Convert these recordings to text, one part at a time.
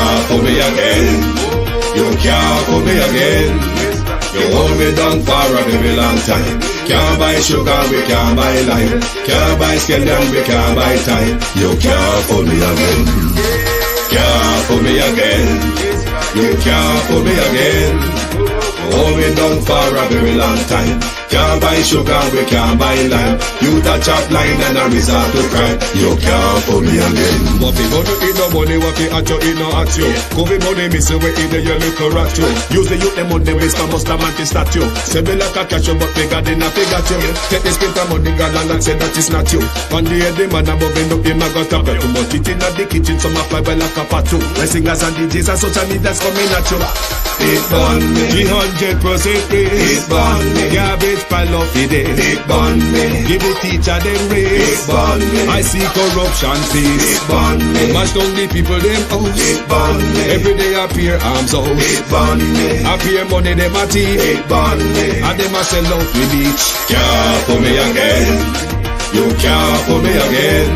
can't fool me again. You can't fool me again. You hold me down for a very long time. Can't buy sugar, we can't buy lime. Can't buy scallion, we can't buy time. You can't fool me again. Can't fool me again. You can't fool me again. Hold me down for a very long time. Can't buy sugar, we can't buy lime. You touch up line and a resort to crime. You can't fool me again. What people do in no money, what they at you, in no at you. Covid money, miss away in the yellow rat you. Use the youth, them money, waste a must a man to statue. Say me like a cashew, but bigger than a figure you. Take the spit of money, girl, and say that is not you. On the head, the man above him, up him, I got up. Too much it in the kitchen, some fly well like a patu. My singers and DJs and social media's coming at you. It burn me. 300% raise. It burn me. Garbage pile of the day. It burn me. Give the teacher them raise. It burn me. I see corruption face. It burn me. Mash down the people them house. It burn me. Every day appear arms out. It burn me. Appear money them a thief. It burn me. And them a sell out with each. Can't fool me again. You can't fool me again.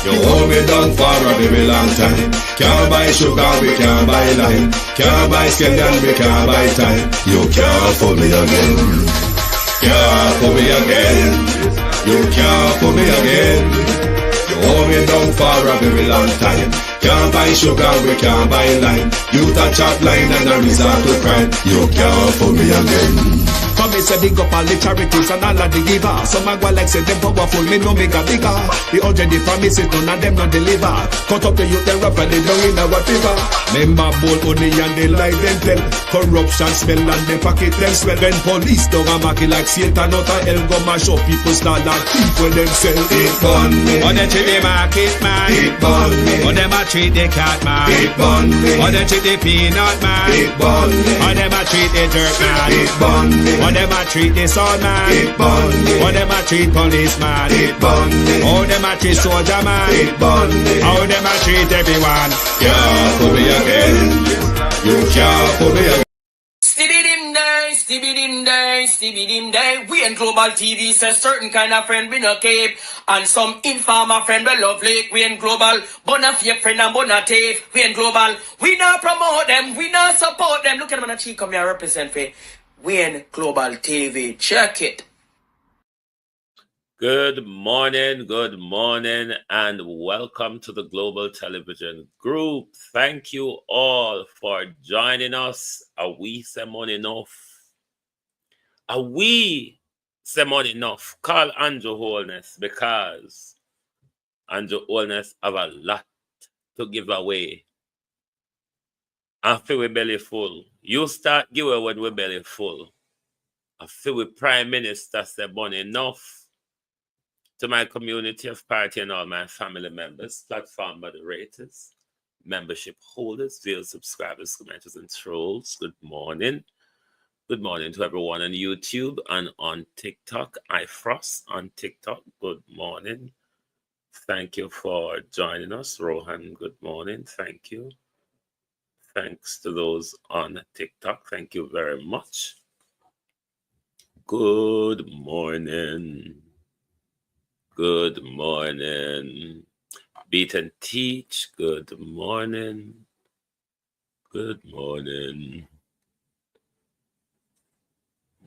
You hold me down for a very long time. Can't buy sugar, we can't buy lime. Can't buy scallion, we can't buy time. You can't fool me again. Can't fool me again. You can't fool me again. You hold me down for a very long time. Can't buy sugar, we can't buy lime. You touch up line and a resort to crime. You can't fool me again. Come me say big up all the charities and all of the givers. Some a go like say them powerful, me no make a bigger. The 100 the promises, none of them no deliver. Cut up the youth, they rap and they down in our fever. Member bowl only and they lie them tell. Corruption smell and they pocket them swell. When police don't a market like Satan out of hell, go mash up people start like thief when them sell. It burn me. Or they treat the market man. It burn me. Or them a treat the cat man. It burn me. Or they treat the peanut man. It burn me. Or them a treat the dirt man. It burn me. Or them a treat the son man. It burn me. Or them a treat policeman. It burn me. Or them a treat soldier man. It burn me. Or them a treat everyone. Can't fool me again. You can't fool me again. Stevie dim day. We in Global TV says certain kind of friend we no cape. And some informer friend we love Lake. We in Global. Bona fake friend and bona tape. We in Global. We not promote them. We not support them. Look at them on the cheek come here represent for. We in Global TV. Check it. Good morning, and welcome to the Global Television Group. Thank you all for joining us. A wee semon enough. A wee semon enough. Call Andrew Holness because Andrew Holness have a lot to give away. And feel we belly full. You start give away when we belly full. I feel we Prime Minister said money enough. To my community of party and all my family members, platform moderators, membership holders, viewer subscribers, commenters, and trolls, good morning. Good morning to everyone on YouTube and on TikTok. iFrost on TikTok, good morning. Thank you for joining us. Rohan, good morning. Thank you. Thanks to those on TikTok. Thank you very much. Good morning. Good morning. Beat and Teach, good morning. Good morning.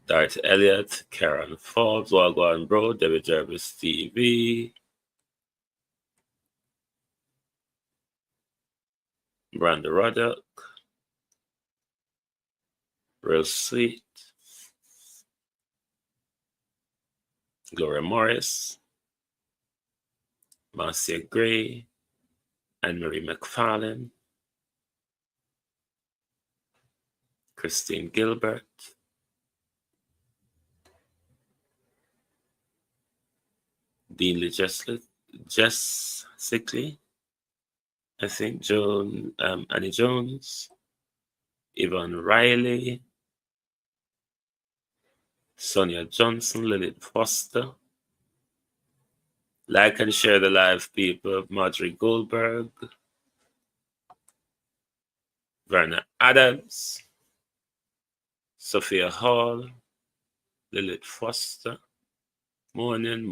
Dart Elliott, Karen Forbes, Wagwan Bro, David Jervis TV. Branda Roddock. Real Sweet. Gloria Morris. Marcia Gray, Anne-Marie McFarlane, Christine Gilbert, Dean Jess Sickley, I think Annie Jones, Yvonne Riley, Sonia Johnson, Lilith Foster. Like and share the live, people. Marjorie Goldberg, Verna Adams, Sophia Hall, Lilith Foster. Morning.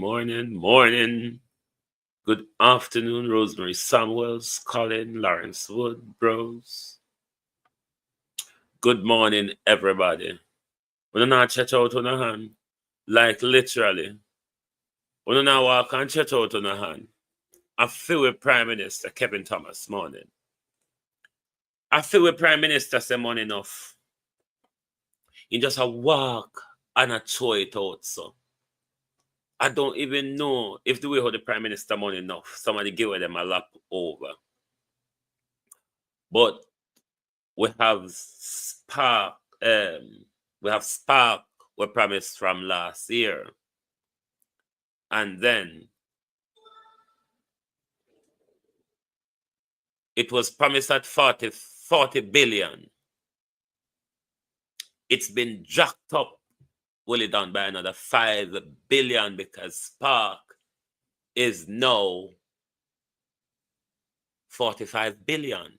Good afternoon, Rosemary Samuels, Colin, Lawrence Wood, bros. Good morning, everybody. When I check out on a hand, like literally, when I walk and check out on a hand, I feel with Prime Minister Kevin Thomas morning. I feel with Prime Minister say morning enough. You just a walk and a throw it out, so. I don't even know if the way how the Prime Minister money enough, somebody give them a lap over. But we have Spark, we promised from last year. And then it was promised at 40 billion. It's been jacked up, well done by another 5 billion because Spark is now 45 billion.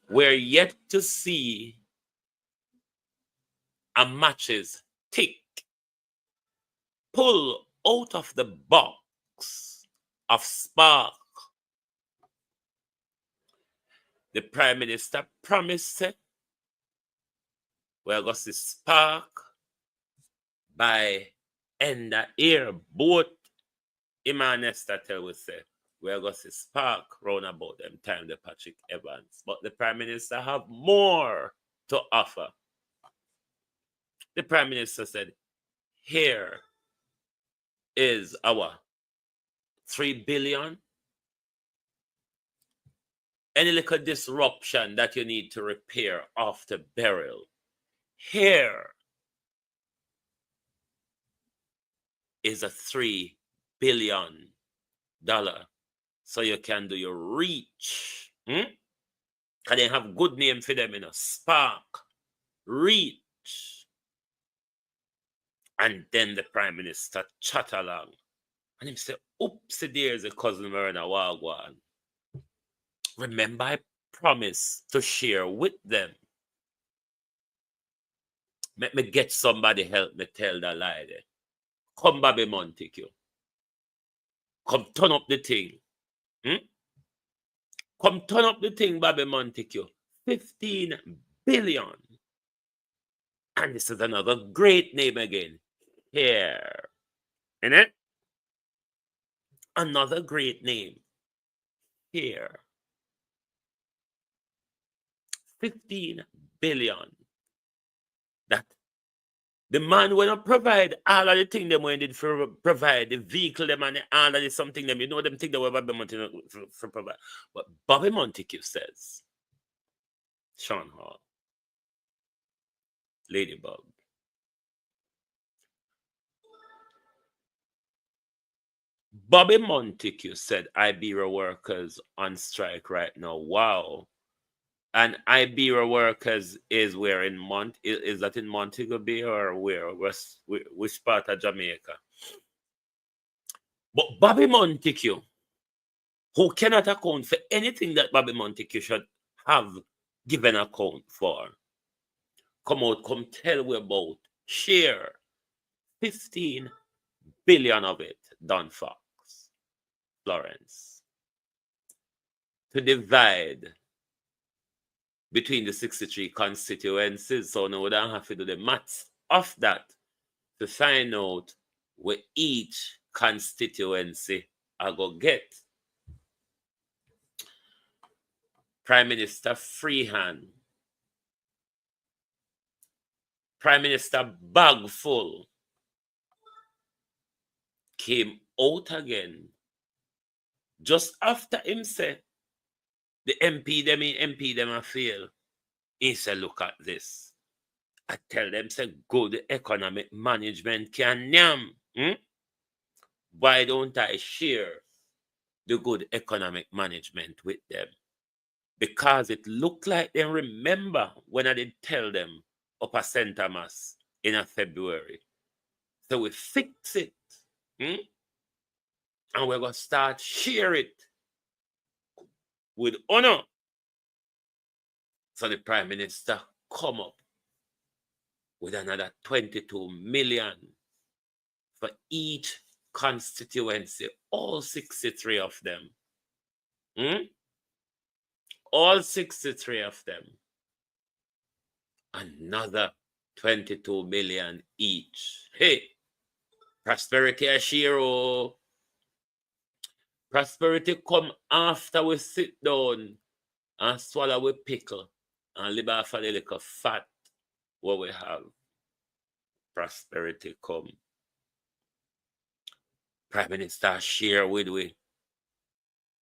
We're yet to see a matches tick, pull out of the box of Spark. The Prime Minister promised we're going to see Spark by end of year. Both Imanesta tell we say we're going to see Spark round about them time the Patrick Evans. But the Prime Minister have more to offer. The Prime Minister said, here is our 3 billion. Any little disruption that you need to repair after burial, here is a $3 billion. So you can do your reach. And they have good name for them in a Spark. Reach. And then the Prime Minister chat along. And he say, oopsie there's a cousin Marina Wagwan. Remember, I promised to share with them. Let me get somebody help me tell the lie there. Come, Bobby Montague. Come turn up the thing. Come turn up the thing, Bobby Montague. 15 billion. And this is another great name again. Here. Innit? Another great name. Here. 15 billion. That the man will not provide all of the things them when did for provide the vehicle them and all of the something them. You know them think that we Bobby Montague for provide. But Bobby Montague says, Sean Hall, Ladybug, Bobby Montague said Iberia workers on strike right now. Wow. And Iberia workers is where in is that in Montego Bay or where? Which part of Jamaica? But Bobby Montague, who cannot account for anything that Bobby Montague should have given account for, come out, come tell we about, share 15 billion of it, Don Fox, Florence, to divide between the 63 constituencies. So now we don't have to do the maths of that to find out where each constituency I go get. Prime Minister Freehand, Prime Minister Bagful came out again just after him said the MP them a fail. He said, look at this. I tell them, say, good economic management can yam. Why don't I share the good economic management with them? Because it looked like they remember when I did tell them upper St. Thomas in a February. So we fix it. And we're going to start share it with honor. So the Prime Minister come up with another 22 million for each constituency, all 63 of them. All 63 of them. Another 22 million each. Hey, prosperity a share. Prosperity come after we sit down and swallow with pickle and live off a little fat what we have. Prosperity come. Prime Minister share with we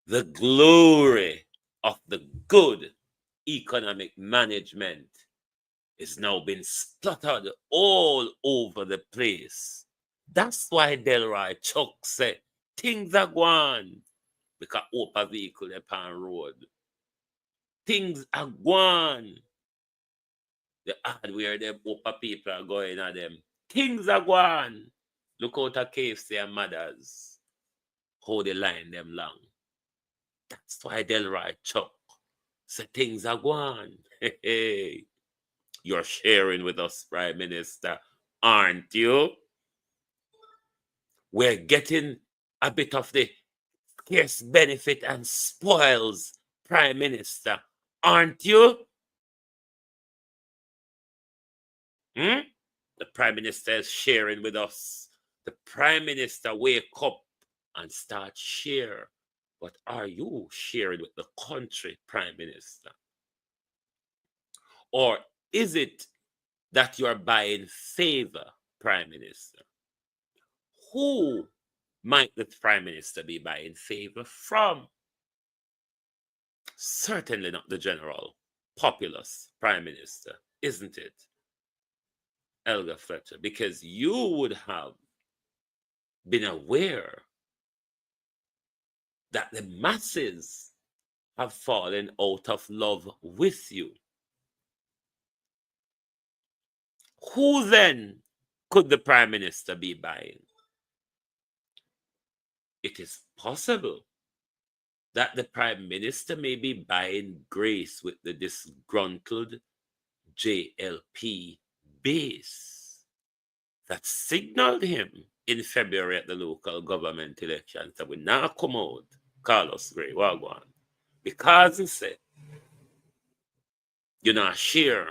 the glory of the good economic management is now being splattered all over the place. That's why Delroy Chuck said things are going because open vehicle upon road. Things are going. The hardware them open people are going at them. Things are going. Look out at KFC and mothers. How they line them long. That's why Delroy Chuck said things are going. Hey. You're sharing with us, Prime Minister, aren't you? We're getting a bit of the scarce benefit and spoils, Prime Minister, aren't you? The Prime Minister is sharing with us. The Prime Minister wake up and start share. But are you sharing with the country, Prime Minister? Or is it that you are buying favor, Prime Minister? Who might the Prime Minister be buying favor from? Certainly not the general populace Prime Minister, isn't it, Elgar Fletcher? Because you would have been aware that the masses have fallen out of love with you. Who then could the Prime Minister be buying? It is possible that the Prime Minister may be buying grace with the disgruntled JLP base that signaled him in February at the local government elections that will now come out, Carlos Gray, Wagwan, because he said, you know, share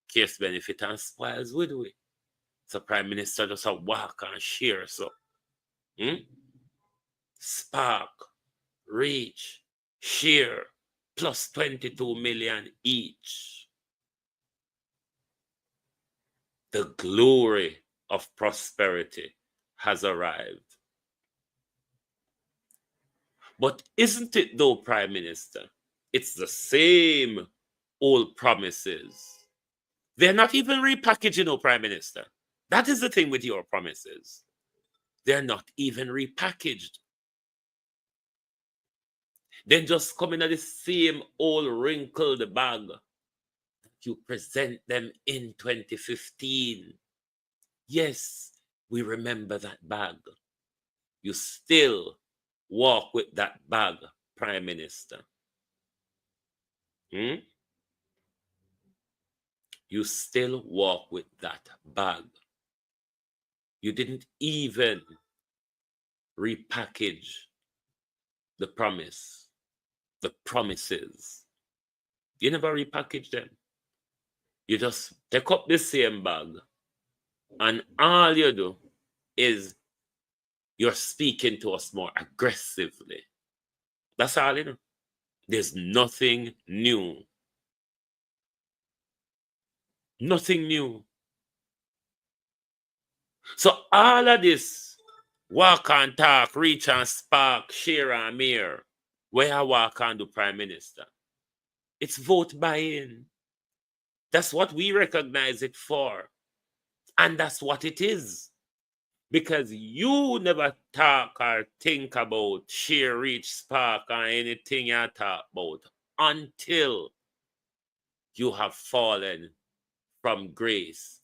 case benefit and spoils with we. So Prime Minister just a walk and share so. Spark, Reach, share, plus 22 million each. The glory of prosperity has arrived. But isn't it though, Prime Minister? It's the same old promises. They're not even repackaging, Prime Minister. That is the thing with your promises. They're not even repackaged. They just come in the same old wrinkled bag that you present them in 2015. Yes, we remember that bag. You still walk with that bag, Prime Minister. You still walk with that bag. You didn't even repackage the promise, the promises. You never repackage them. You just take up the same bag and all you do is you're speaking to us more aggressively. That's all, you know. There's nothing new. Nothing new. So all of this walk and talk, reach and spark, share and mirror, where I walk and do, Prime Minister, it's vote buying. That's what we recognize it for. And that's what it is. Because you never talk or think about share, reach, spark, or anything you talk about until you have fallen from grace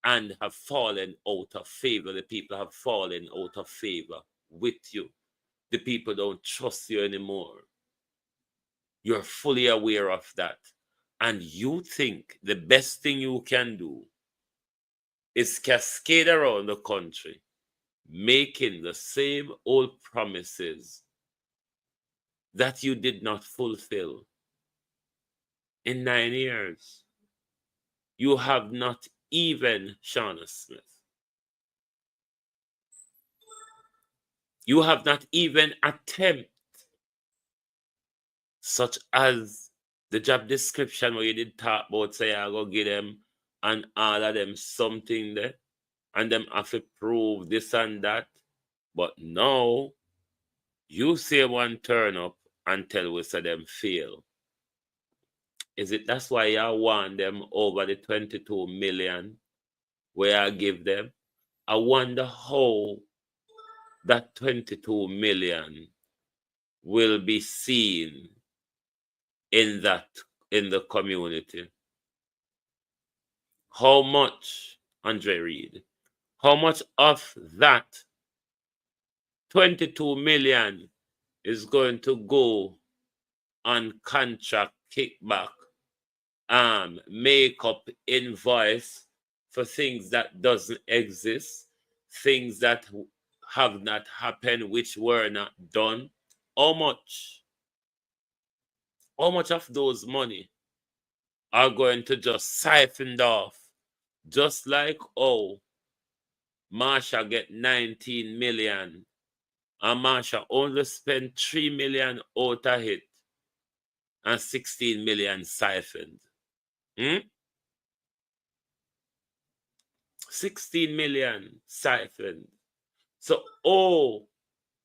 and have fallen out of favor. The people have fallen out of favor with you. The people don't trust you anymore. You're fully aware of that. And you think the best thing you can do is cascade around the country, making the same old promises that you did not fulfill in 9 years. You have not even, Shauna Smith, you have not even attempted, such as the job description where you did talk about, say, I go give them and all of them something there, and them have to prove this and that. But now, you say one turn up and tell us that them fail. Is it that's why you want them over the 22 million where I give them? I wonder how that 22 million will be seen in the community. How much, Andre Reed, how much of that 22 million is going to go on contract kickback, makeup invoice for things that doesn't exist, things that have not happened, which were not done? How much of those money are going to just siphoned off, just like Marsha get 19 million and Marsha only spent 3 million out of it and 16 million siphoned. 16 million siphoned. So,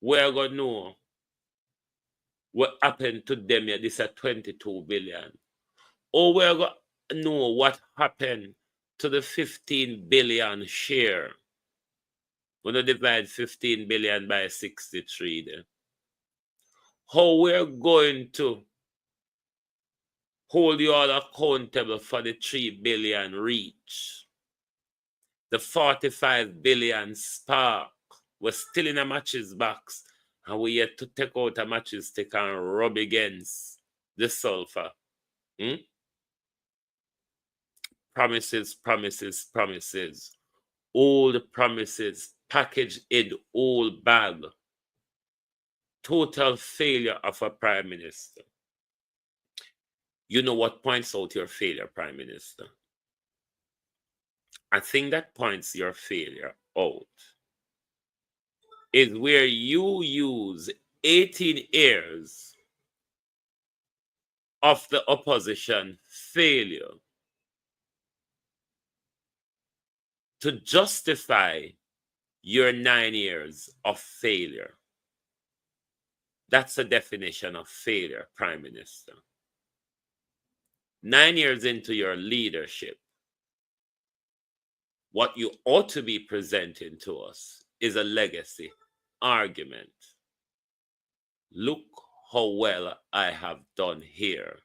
we're going to know what happened to them here. This is 22 billion. We're going to know what happened to the 15 billion share. We're going to divide 15 billion by 63 there. How we're going to hold you all accountable for the 3 billion reach. The 45 billion spark was still in a matches box, and we yet to take out a matches stick and rub against the sulfur. Promises, promises, promises. Old promises packaged in old bag. Total failure of a prime minister. You know what points out your failure, Prime Minister? I think that points your failure out is where you use 18 years of the opposition failure to justify your 9 years of failure. That's the definition of failure, Prime Minister. 9 years into your leadership, what you ought to be presenting to us is a legacy argument. Look how well I have done here.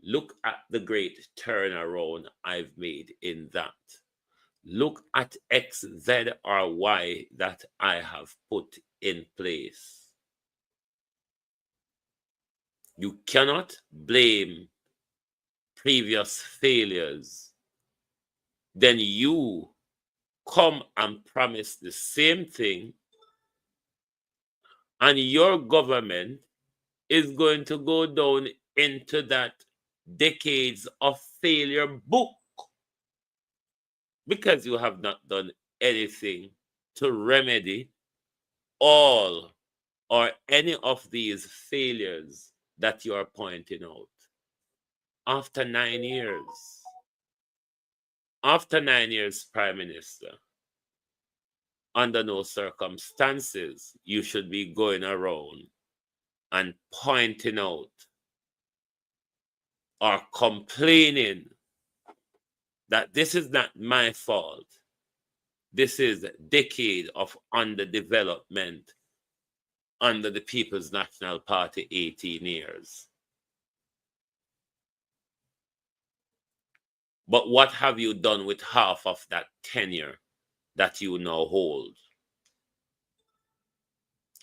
Look at the great turnaround I've made in that. Look at X, Z, or Y that I have put in place. You cannot blame previous failures. Then you come and promise the same thing, and your government is going to go down into that decades of failure book because you have not done anything to remedy all or any of these failures that you are pointing out. After 9 years, Prime Minister, under no circumstances you should be going around and pointing out or complaining that this is not my fault. This is a decade of underdevelopment under the People's National Party, 18 years. But what have you done with half of that tenure that you now hold?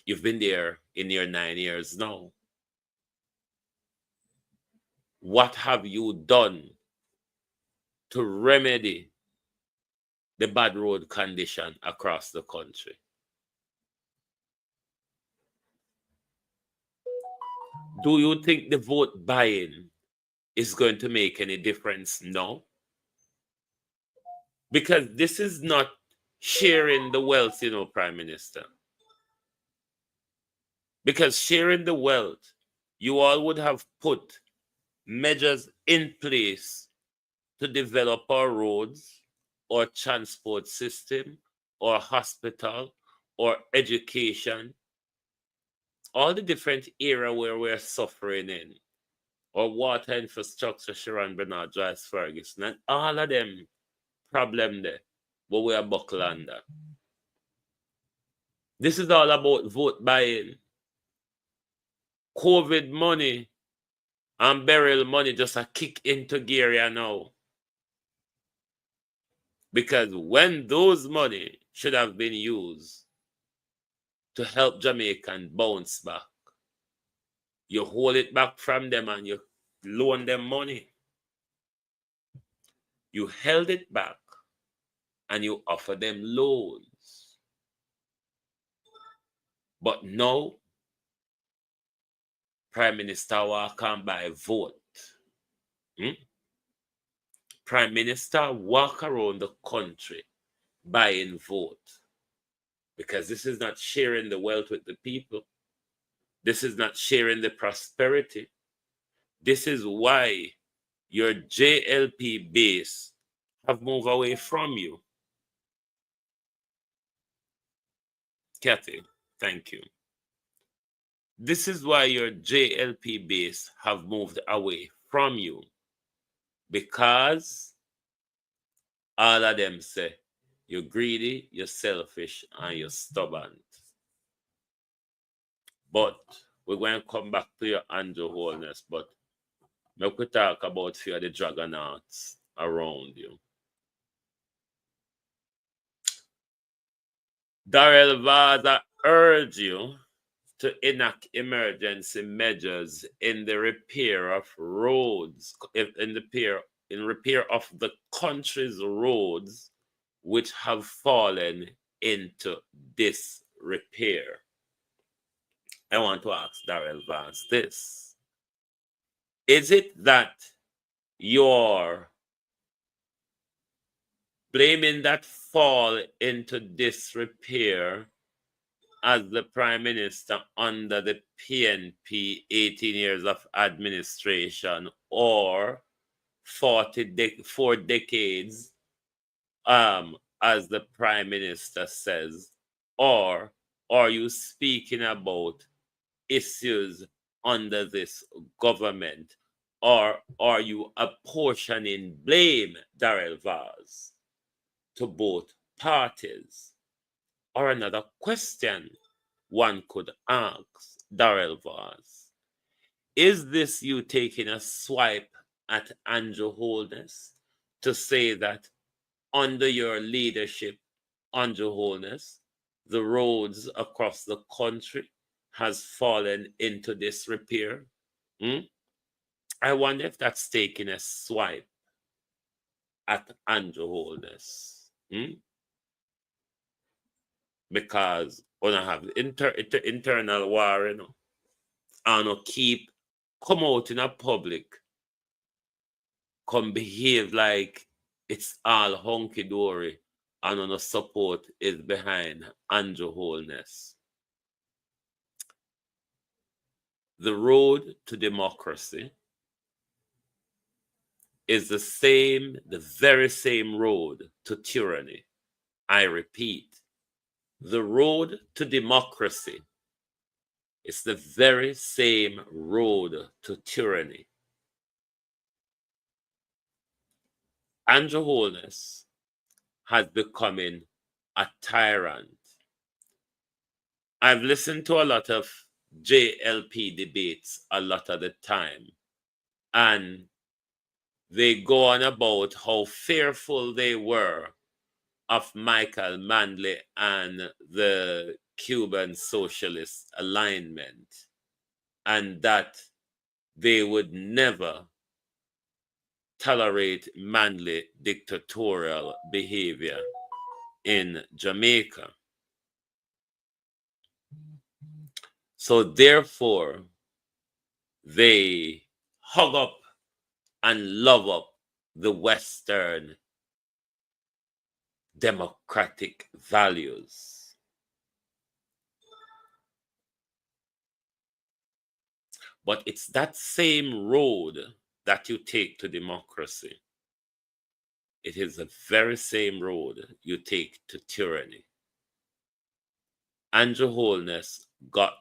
You've been there in your 9 years now. What have you done to remedy the bad road condition across the country? Do you think the vote buying is going to make any difference? No. Because this is not sharing the wealth, Prime Minister. Because sharing the wealth, you all would have put measures in place to develop our roads or transport system or hospital or education, all the different area where we're suffering in, or water infrastructure, Sharon Bernard, Joyce Ferguson, and all of them problem there, but we are buckle under. This is all about vote buying. COVID money and burial money just a kick into gear here now. Because when those money should have been used to help Jamaican bounce back, you hold it back from them and you loan them money. You held it back and you offer them loans. But now, Prime Minister walk on by vote. Prime Minister walk around the country buying vote. Because this is not sharing the wealth with the people. This is not sharing the prosperity. This is why your JLP base have moved away from you. Kathy, thank you. This is why your JLP base have moved away from you. Because all of them say, you're greedy, you're selfish, and you're stubborn. But we're going to come back to your Andrew Holness, but we could talk about few of the juggernauts around you. Darrell Vaz, I urge you to enact emergency measures in the repair of roads, in repair of the country's roads which have fallen into disrepair. I want to ask Darrell Vance this. Is it that you're blaming that fall into disrepair as the Prime Minister under the PNP 18 years of administration, or 4 decades, as the Prime Minister says? Or are you speaking about issues under this government? Or are you apportioning blame, Darrell Vaz, to both parties? Or another question one could ask, Darrell Vaz, is this you taking a swipe at Andrew Holness to say that under your leadership, Andrew Holness, the roads across the country has fallen into disrepair? I wonder if that's taking a swipe at Andrew Holness. Because we don't have internal war, and keep come out in a public, come behave like it's all hunky-dory, and on support is behind Andrew Holness. The road to democracy is the very same road to tyranny. I repeat, the road to democracy is the very same road to tyranny. Andrew Holness has becoming a tyrant. I've listened to a lot of JLP debates a lot of the time, and they go on about how fearful they were of Michael Manley and the Cuban Socialist alignment, and that they would never tolerate Manley dictatorial behavior in Jamaica. So therefore, they hug up and love up the Western democratic values. But it's that same road that you take to democracy. It is the very same road you take to tyranny. Andrew Holness got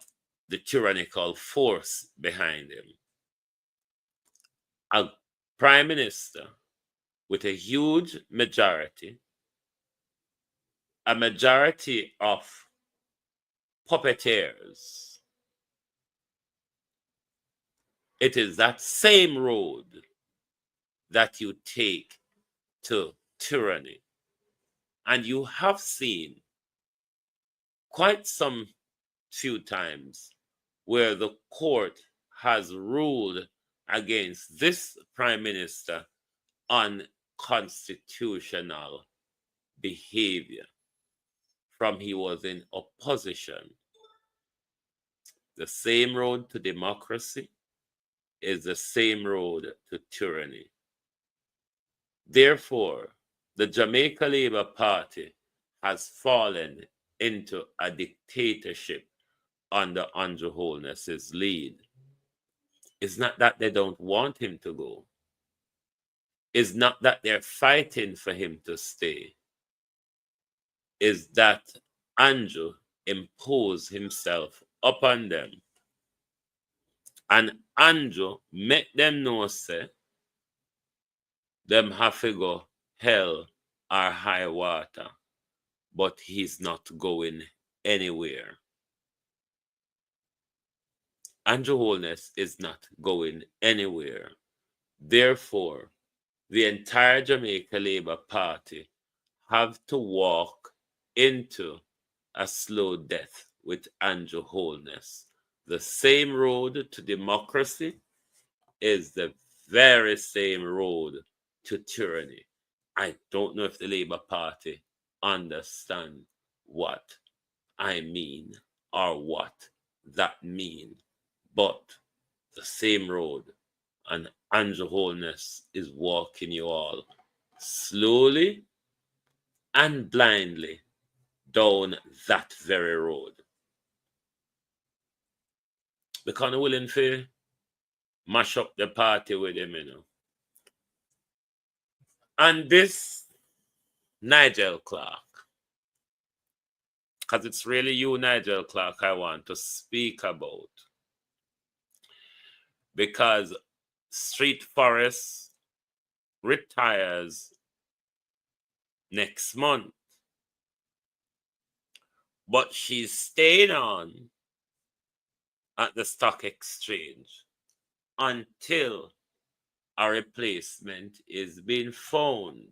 the tyrannical force behind him. A prime minister with a huge majority, a majority of puppeteers. It is that same road that you take to tyranny. And you have seen quite some few times where the court has ruled against this prime minister on constitutional behavior from he was in opposition. The same road to democracy is the same road to tyranny. Therefore, the Jamaica Labour Party has fallen into a dictatorship under Andrew Holness's lead. It's not that they don't want him to go. It's not that they're fighting for him to stay. It's that Andrew imposed himself upon them. And Andrew make them know, say, them have to go hell or high water, but he's not going anywhere. Andrew Holness is not going anywhere. Therefore, the entire Jamaica Labour Party have to walk into a slow death with Andrew Holness. The same road to democracy is the very same road to tyranny. I don't know if the Labour Party understand what I mean or what that means, but the same road, and Andrew Holness is walking you all slowly and blindly down that very road. Because I'm willing to mash up the party with him, you know. And this Nigel Clark, because it's really you, Nigel Clark, I want to speak about. Because Street Forest retires next month. But she's staying on at the stock exchange until a replacement is being found.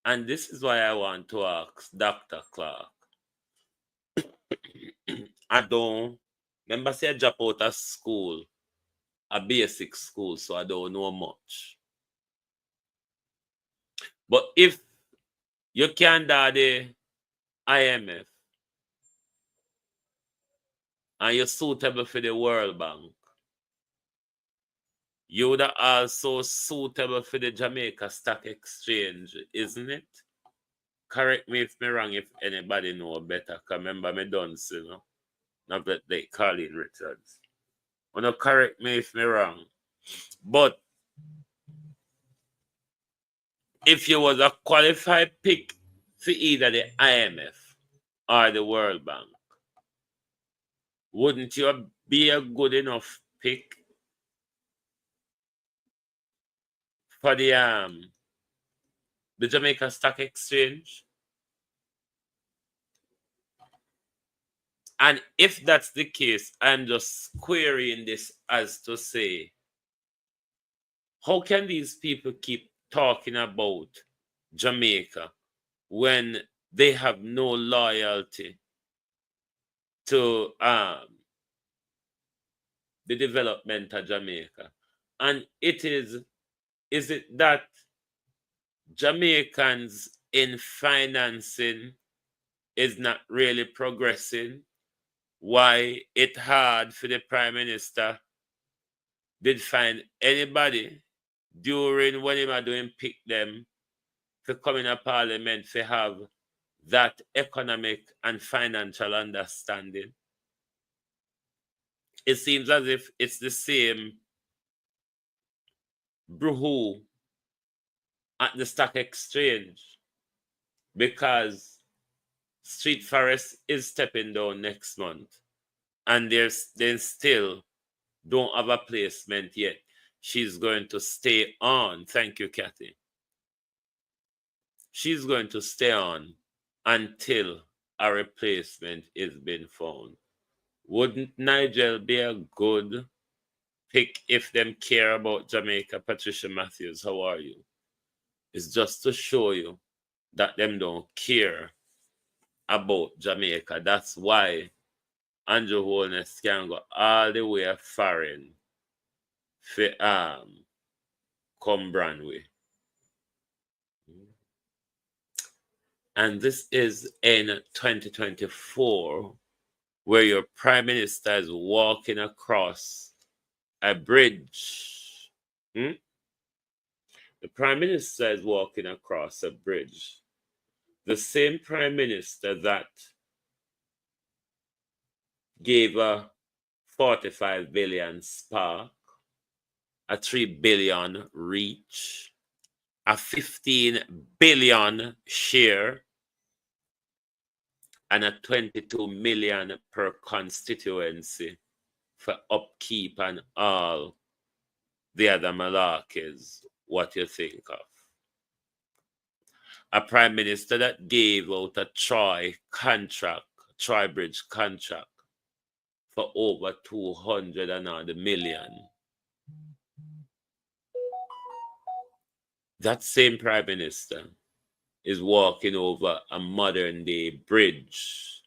And this is why I want to ask Dr. Clark. I don't remember say I drop out of school, a basic school, so I don't know much. But if you can do the IMF and you're suitable for the World Bank, you would also suitable for the Jamaica Stock Exchange, isn't it? Correct me if I'm wrong, if anybody know better. Because remember, me done, you know. Not that they call it Richards. Well, correct me if I'm wrong. But if you was a qualified pick for either the IMF or the World Bank, wouldn't you be a good enough pick for the Jamaica Stock Exchange? And if that's the case, I'm just querying this as to say, how can these people keep talking about Jamaica when they have no loyalty to the development of Jamaica? And is it that Jamaicans in financing is not really progressing? why it hard for the Prime Minister did find anybody during when he was doing pick them to come in a parliament to have that economic and financial understanding. It seems as if it's the same brew at the stock exchange, because Street Forest is stepping down next month and they still don't have a placement yet. She's going to stay on. Thank you, Kathy. She's going to stay on until a replacement is being found. Wouldn't Nigel be a good pick if them care about Jamaica? Patricia Matthews, how are you? It's just to show you that them don't care about Jamaica. That's why Andrew Holness can go all the way foreign for come Branway. And this is in 2024, where your Prime Minister is walking across a bridge. The Prime Minister is walking across a bridge. The same Prime Minister that gave a 45 billion spark, a 3 billion reach, a 15 billion share, and a 22 million per constituency for upkeep and all the other malarkeys. What you think of? A Prime Minister that gave out a Troy Bridge contract for over 200 and odd million. That same Prime Minister is walking over a modern day bridge.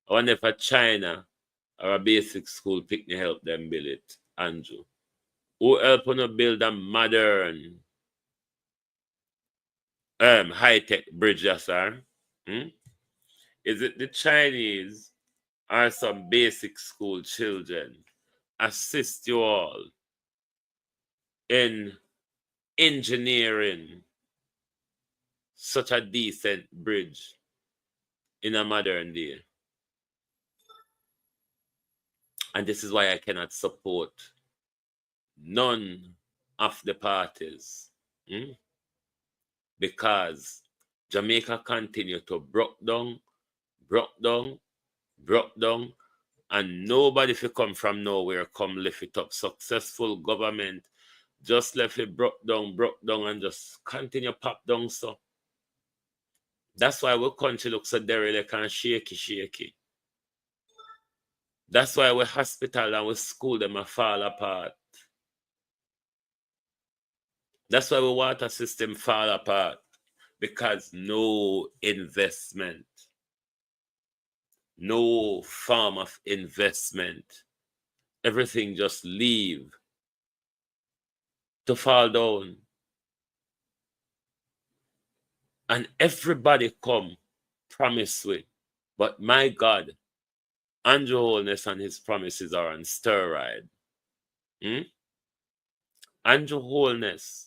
I wonder if a China or a basic school picnic help them build it, Andrew. Who help to build a modern high-tech bridge, sir? Is it the Chinese or some basic school children assist you all in engineering such a decent bridge in a modern day? And this is why I cannot support none of the parties. Because Jamaica continue to broke down, and nobody if you come from nowhere come lift it up. Successful government just left it broke down, and just continue pop down. So that's why our country looks so derelict and shaky. That's why our hospital and our school them a fall apart. That's why our water system fall apart, because no investment, no form of investment. Everything just leave to fall down. And everybody come promise with, but my God, Andrew Holness and his promises are on steroid. Andrew Holness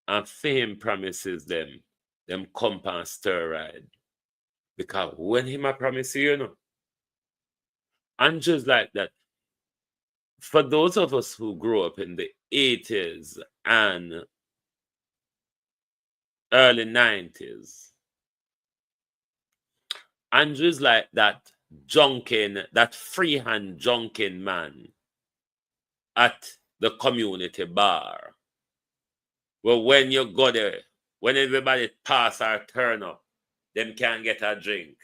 and fame promises them come on steroid. Because when him a promise you, Andrew's like that. For those of us who grew up in the 80s and early 90s, Andrew's like that junking, that freehand junking man at the community bar. Well, when you go there, when everybody pass or turn up, them can't get a drink.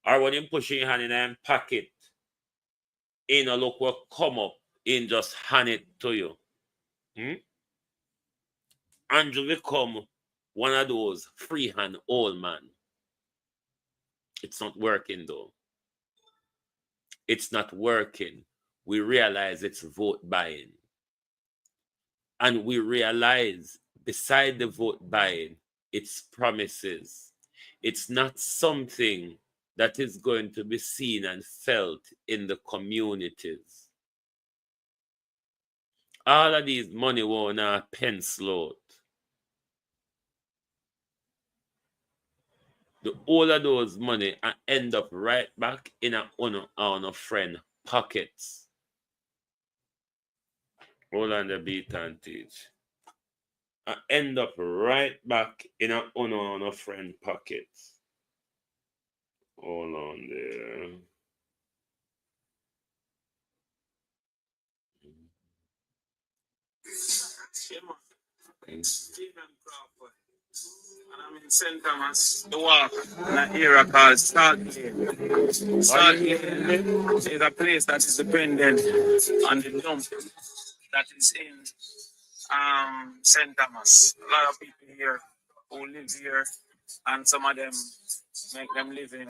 Or when you push your hand in a pocket, in a look will come up, in just hand it to you. Andrew become one of those freehand old man. It's not working though. It's not working. We realize it's vote buying. And we realize beside the vote buying, it's promises. It's not something that is going to be seen and felt in the communities. All of these money won't not pencil out. The all of those money end up right back in a friend pockets. Hold on the beat and teach. I end up right back in a friend pockets. Hold on there. Stephen Crawford. And I'm in St. Thomas, the walk, in an area called Salt Lane. Salt Lane is a place that is dependent on the dump that is in St. Thomas. A lot of people here who live here, and some of them make them living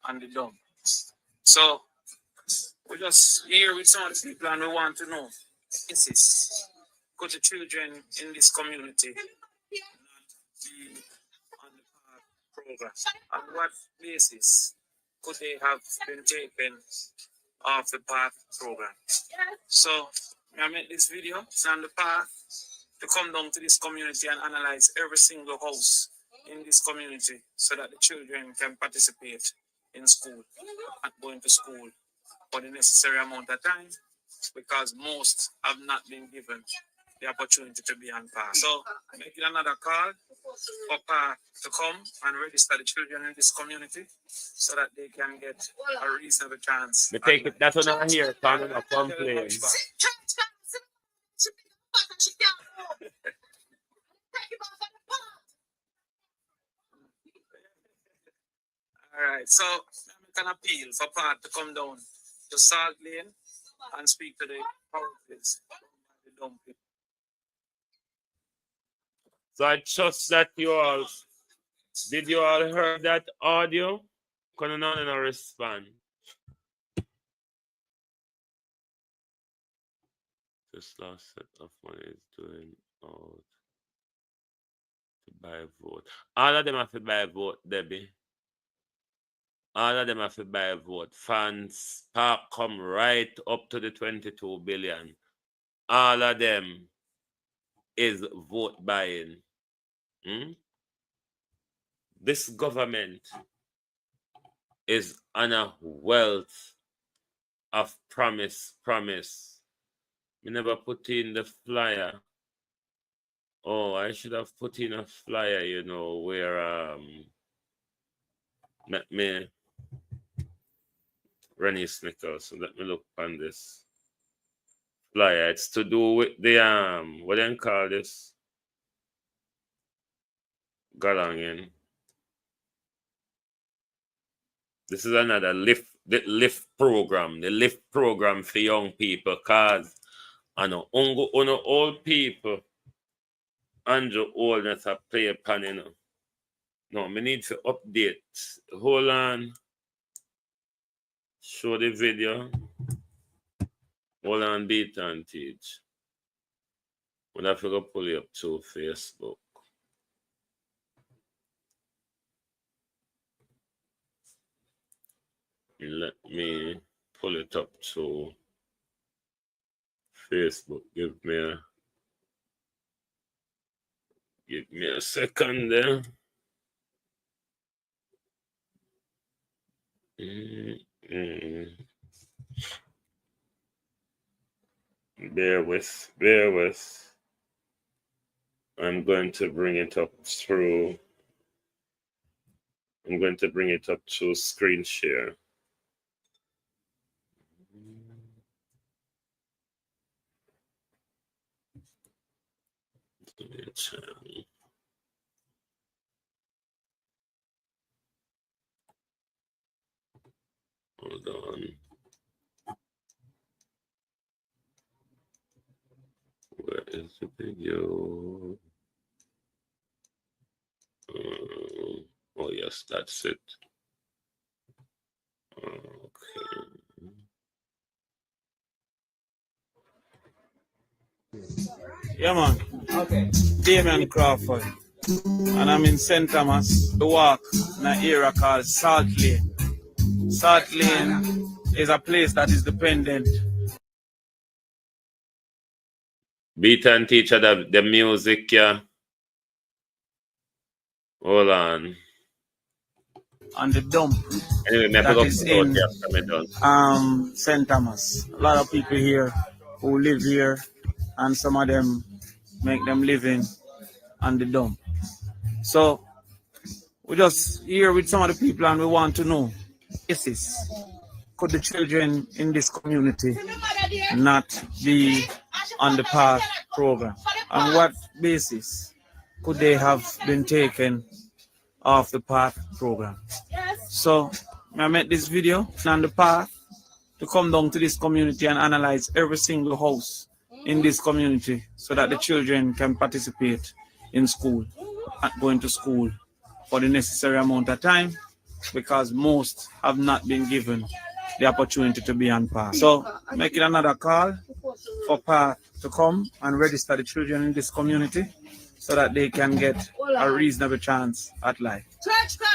on the dump. So we're just here with some of the people, and we want to know, could the children in this community not be on the PATH program? On what basis could they have been taken off the PATH program? So I made this video on the PATH to come down to this community and analyze every single house in this community so that the children can participate in school and going to school for the necessary amount of time, because most have not been given the opportunity to be on PATH. So making another call for PATH to come and register the children in this community so that they can get a reasonable chance. They take it, that's what I hear, coming up complain. All right, so I can appeal for PATH to come down to Salt Lane and speak to the houses. So I trust that you all, did you all hear that audio? Couldn't on and respond. This last set of money is doing out to buy a vote. All of them have to buy a vote, Debbie. All of them have to buy a vote. Funds park come right up to the 22 billion. All of them is vote buying. This government is on a wealth of promise. We never put in the flyer. Oh, I should have put in a flyer, you know, where let me Rennie Snickers. So let me look on this flyer. It's to do with the what do you call this? Galangin. This is another lift program. The lift program for young people, cause I know old people Andrew oldness a play upon, you know. No, we need to update. Hold on. Show the video. Hold on, beat and teach. We'll have to go pull it up to Facebook. Let me pull it up to Facebook. Give me a second there. Bear with. I'm going to bring it up through. I'm going to bring it up to screen share. Hold on. Where is the video? Oh yes, that's it. Okay. Yeah, man. Okay. Damian Crawford. And I'm in St. Thomas, the walk, in an area called Salt Lane. Salt Lane is a place that is dependent. Beat and teacher the music, yeah. Hold on. And the dump Anyway, me have to that go is put out in here after me done. St. Thomas. A lot of people here who live here, and some of them make them living on the dump. So we're just here with some of the people, and we want to know, could the children in this community not be on the PATH program? On what basis could they have been taken off the PATH program? So I made this video on the PATH to come down to this community and analyze every single house in this community so that the children can participate in school, going to school for the necessary amount of time, because most have not been given the opportunity to be on PATH. So making another call for PATH to come and register the children in this community so that they can get a reasonable chance at life.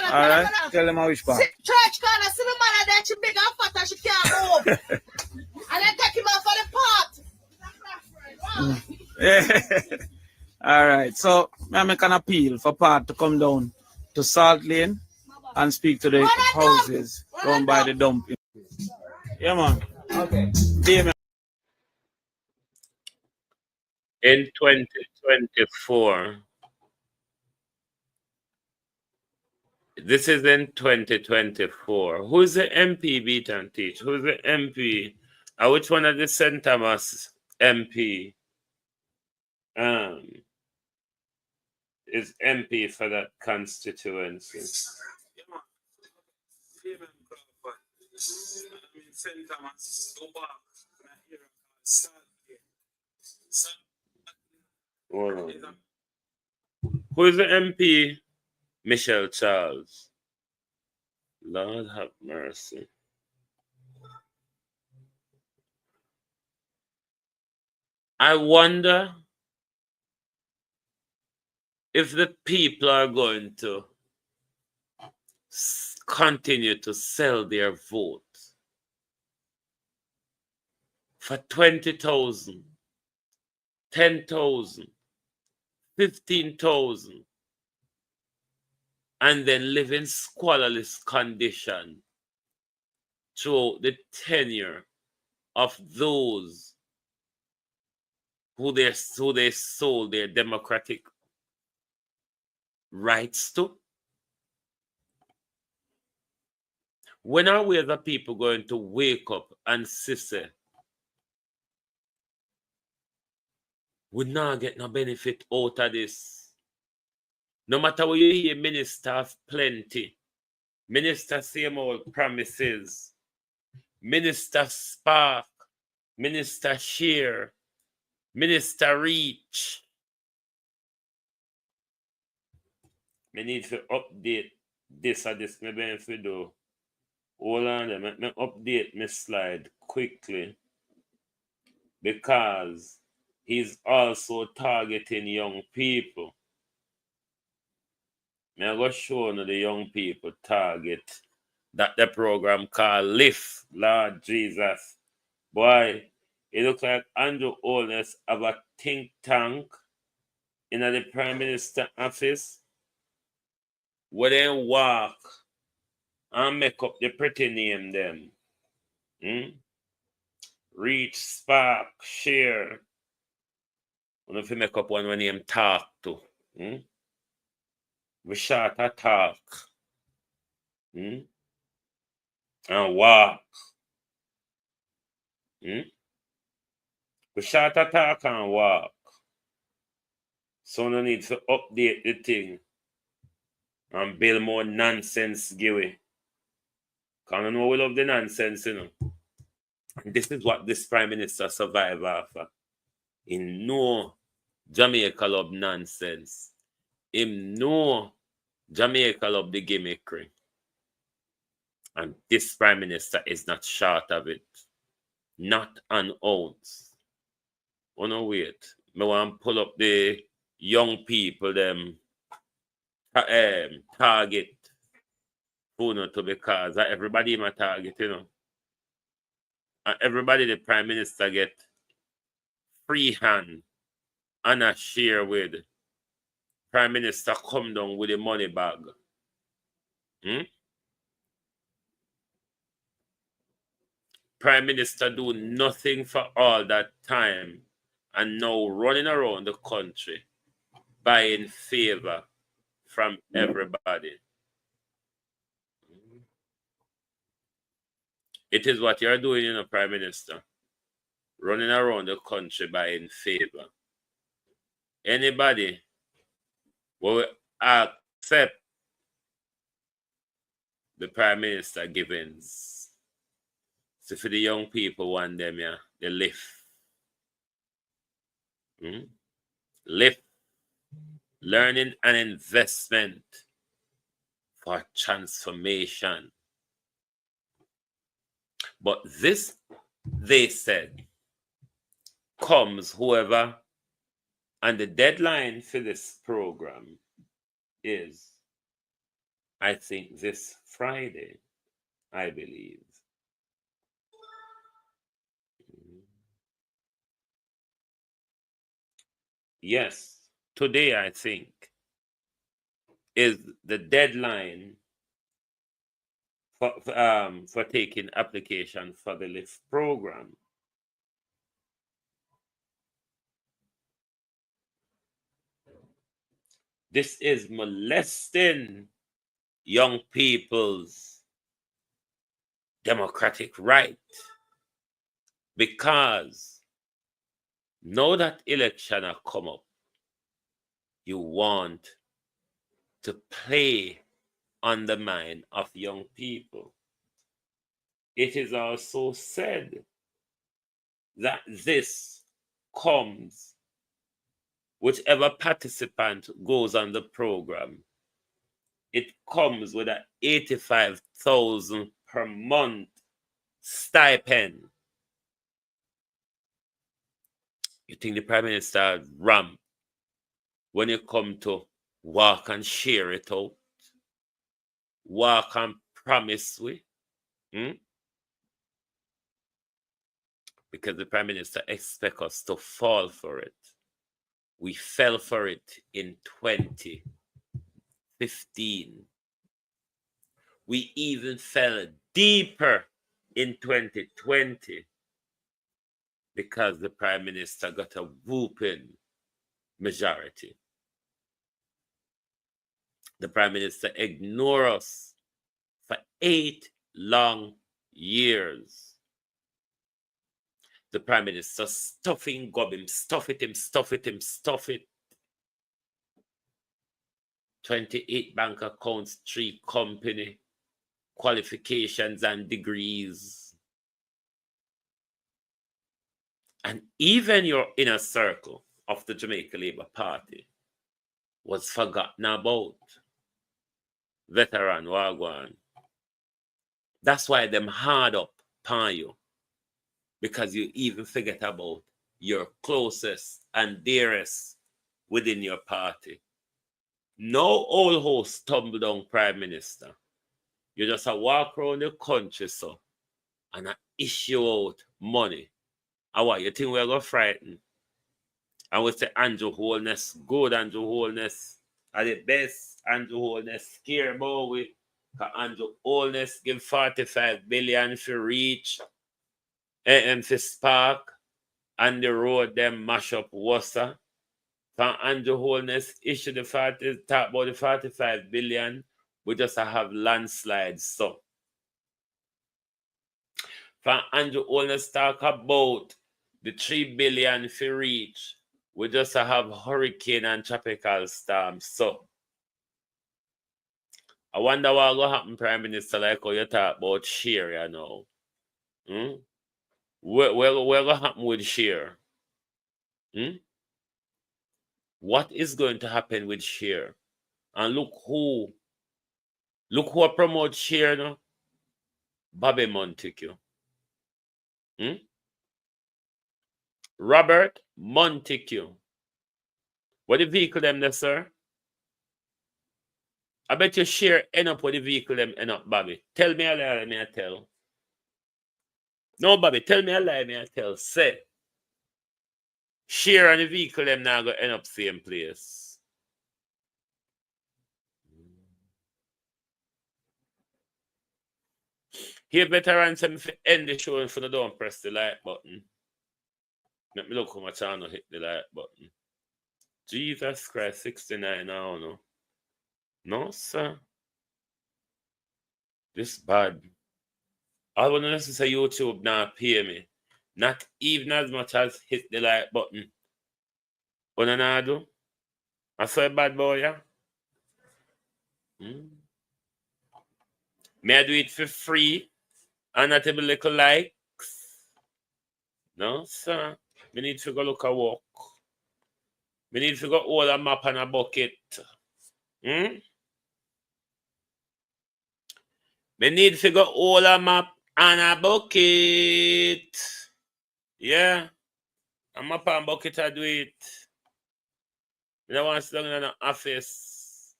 All right, tell them how which part. Church corner, see the man that she big and fat and she can't move. And then take him out for the pot. All right, so I make an appeal for PATH to come down to Salt Lane and speak to the houses down by the dump. Yeah, man. Okay. In 2024, this is in 2024. Who's the MP, Beat and Teach? Who's the MP? Which one of the St. Thomas MP is MP for that constituency? St. Thomas, go back. Who is the MP? Michelle Charles. Lord have mercy. I wonder if the people are going to continue to sell their vote for 20,000, 10,000, 15,000, and then live in squalorless condition throughout the tenure of those who they sold their democratic rights to? When are we as a people going to wake up and say, we not get no benefit out of this? No matter what you hear, minister have plenty. Minister same old promises. Minister spark. Minister share. Minister reach. I need to update this or this. Maybe if we do. Hold on, let me update my slide quickly, because he's also targeting young people. I'm going to show you the young people target that the program called LIFT. Lord Jesus. Boy, it looks like Andrew Holness have a think tank in the Prime Minister office where they walk and make up the pretty name them. Reach, spark, share. I don't know if you make up one when name talk to. We short a talk. And walk. We short a talk and walk. So no need to update the thing and build more nonsense giveaway. Because I know we love the nonsense, you know. And this is what this Prime Minister survived after. In no Jamaica love nonsense. In no Jamaica love the gimmickry. And this Prime Minister is not short of it. Not an ounce. Oh no, wait. I want to pull up the young people, them target Who know to because everybody in my target, you know. And everybody the Prime Minister get free hand and a share with. Prime Minister come down with the money bag. Prime Minister do nothing for all that time and now running around the country buying favor from everybody. It is what you're doing, you know, Prime Minister. Running around the country buying favor. Anybody will accept the Prime Minister givings. So for the young people, one them, yeah, they lift. Lift. Learning and investment for transformation. But this, they said, comes whoever, and the deadline for this program is, I think, this Friday, I believe. Yes, today, I think, is the deadline for taking application for the LIFT program. This is molesting young people's democratic right, because now that election have come up, you want to play on the mind of young people. It is also said that this comes, whichever participant goes on the program, it comes with an 85,000 per month stipend. You think the Prime Minister ramp when you come to walk and share it out? Walk and promise we? Because the Prime Minister expects us to fall for it. We fell for it in 2015. We even fell deeper in 2020 because the Prime Minister got a whooping majority. The Prime Minister ignored us for 8 long years. The Prime Minister stuffing gob him, stuff it. 28 bank accounts, 3 company, qualifications and degrees. And even your inner circle of the Jamaica Labour Party was forgotten about. Veteran Wagwan. That's why them hard up upon you. Because you even forget about your closest and dearest within your party. No old host tumble down Prime Minister. You just walk around the country, so, and issue out money. And what, you think we're going to frighten? And we say Andrew Holness, good Andrew Holness, are the best Andrew Holness, scare about we. Because Andrew Holness give 45 billion for reach. And for Spark and the road them mash up Worcester. For Andrew Holness issue talk about the 45 billion, we just have landslides. So for Andrew Holness talk about the 3 billion for reach, we just have hurricane and tropical storms. So I wonder what will happen, Prime Minister, like how you talk about share, you know. What will happen with share? What is going to happen with share? And look who promotes share now. Bobby Montague. Robert Montague. What the vehicle them there, sir? I bet you share end up with the vehicle them end up, Bobby. Tell me a lie, me I tell. No, Bobby, tell me a lie, me I tell. Say, share and the vehicle them now go end up same place. Here veterans say if end the show and for the don't press the like button. Let me look how much I know hit the like button. Jesus Christ, 69 now, no. No, sir. This bad. I want to say YouTube now pay me. Not even as much as hit the like button. What I do? I say bad boy, yeah? May I do it for free? And not even little likes? No, sir. Me need to go look a walk. Me need to go hold a map and a bucket. Me need to go hold a map and a bucket. Yeah. A map and bucket I do it. I don't want to sit down in an office.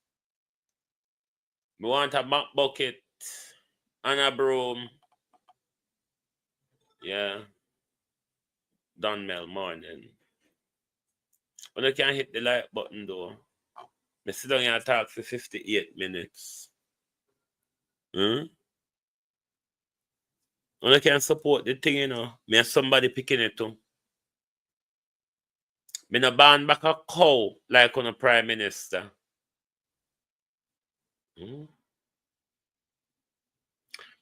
I want a map bucket and a broom. Yeah. Dunmel morning. When I can't hit the like button though, I sit down here and talk for 58 minutes. When I can't support the thing, you know, me and somebody picking it too. Me no ban back a cow like on a prime minister.